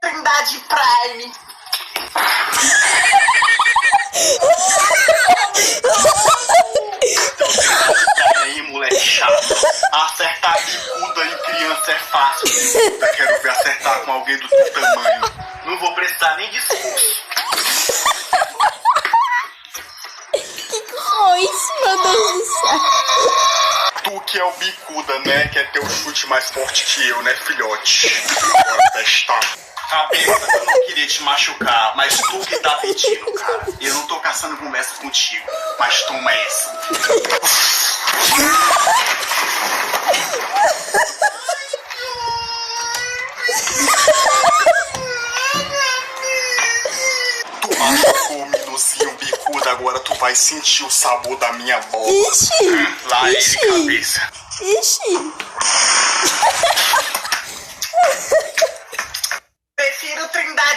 Trindade Prime. E aí, moleque chato. Acertar bicuda em criança é fácil. Eu quero ver acertar com alguém do teu tamanho. Não vou precisar nem de esforço. Que foi isso, meu Deus do céu? Tu que é o bicuda, né? Quer ter o chute mais forte que eu, né, filhote? Bora testar. Cabeça, eu não queria te machucar, mas tu que tá pedindo, cara. Eu não tô caçando conversa contigo, mas toma essa. Tu machucou o minuzinho bicuda, agora tu vai sentir o sabor da minha bola. Ixi! Lá ele, Ixi! cabeça. Ixi! Prefiro Trindade.